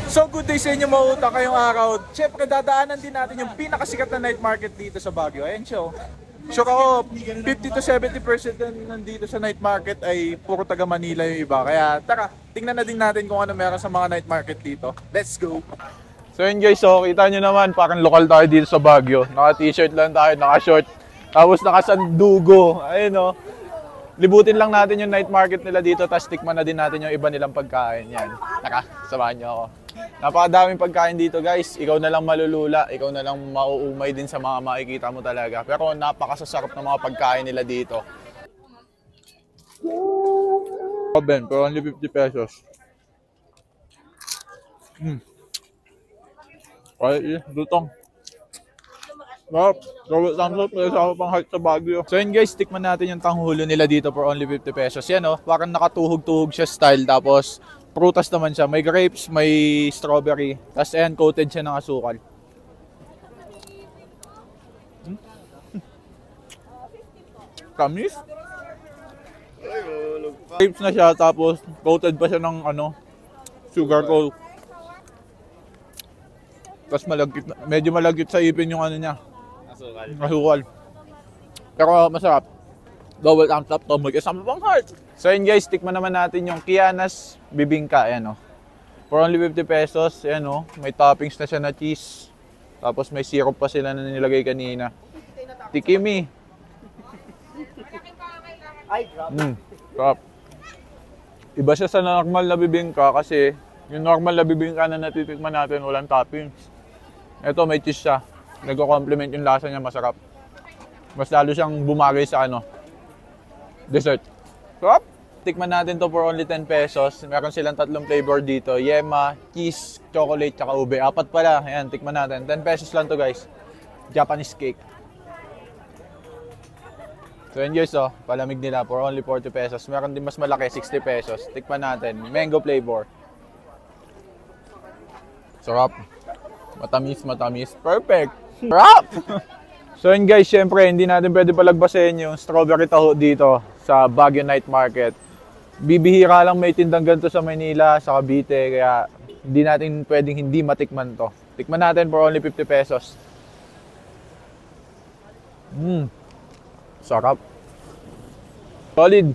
So good day sa inyo mga utang kayong araw. Siyempre dadaanan din natin yung pinakasikat na night market dito sa Baguio. Ayan siya. Sure ako, 50 to 70% nandito sa night market ay puro taga Manila yung iba. Kaya tara, tingnan na din natin kung ano meron sa mga night market dito. Let's go! So yun guys, so kita nyo naman, parang lokal tayo dito sa Baguio. Naka-t-shirt lang tayo, naka-short, tapos naka-sandugo. Ayun o. Libutin lang natin yung night market nila dito, tapos tikman na din natin yung iba nilang pagkain. Yan. Tara, samahan nyo ako. Napakadaming pagkain dito guys. Ikaw na lang malulula, ikaw na lang mauumay din sa mga makikita mo talaga. Pero napakasasarap ng mga pagkain nila dito. Ben, pero only 50 pesos. Ay, lutong. Thumbs up, isa pang heart sa Baguio. So yun guys, tikman natin yung tanghulo nila dito for only 50 pesos. Yan o, parang nakatuhog-tuhog siya style. Tapos prutas naman siya. May grapes, may strawberry. Tapos ayan, coated siya ng asukal. Kamis? Grapes na siya, tapos coated pa siya ng sugar coat. Tapos malagkit, medyo malagkit sa ipin yung niya. Asukal. Pero masarap. Double thumbs up to, mag-isama pang heart. So yun guys, tikman naman natin yung Kiana's Bibingka. Ayan o. For only 50 pesos. Ayan o. May toppings na siya na cheese. Tapos may syrup pa sila na nilagay kanina. Tikimi. Sarap. Iba siya sa normal na bibingka kasi yung normal na bibingka na natitikman natin walang toppings. Ito may cheese siya. Nagko-complement yung lasa niya, masarap. Mas lalo siyang bumagay sa dessert. Sarap! Tikman natin to for only 10 pesos. Meron silang tatlong flavor dito. Yema, cheese, chocolate, tsaka ube. Apat pala. Ayan, tikman natin. 10 pesos lang to guys. Japanese cake. So yun guys, palamig nila for only 40 pesos. Meron din mas malaki, 60 pesos. Tikman natin. Mango flavor. Sarap. Matamis, matamis. Perfect! Sarap! So yun guys, syempre hindi natin pwede palagpasin yung strawberry taho dito sa Baguio Night Market. Bibihira lang may tindang ganito sa Manila, sa Cavite, kaya hindi natin pwedeng hindi matikman to. Tikman natin for only 50 pesos. Sarap. Solid.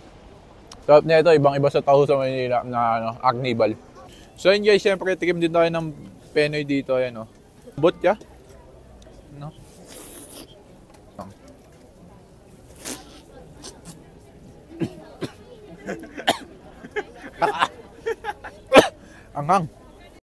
Sarap niya ito, ibang-iba sa taho sa Manila na Arnibal. So yun guys, syempre tikim din tayo ng Penoy dito, ayan o. Butya. No? Anghang.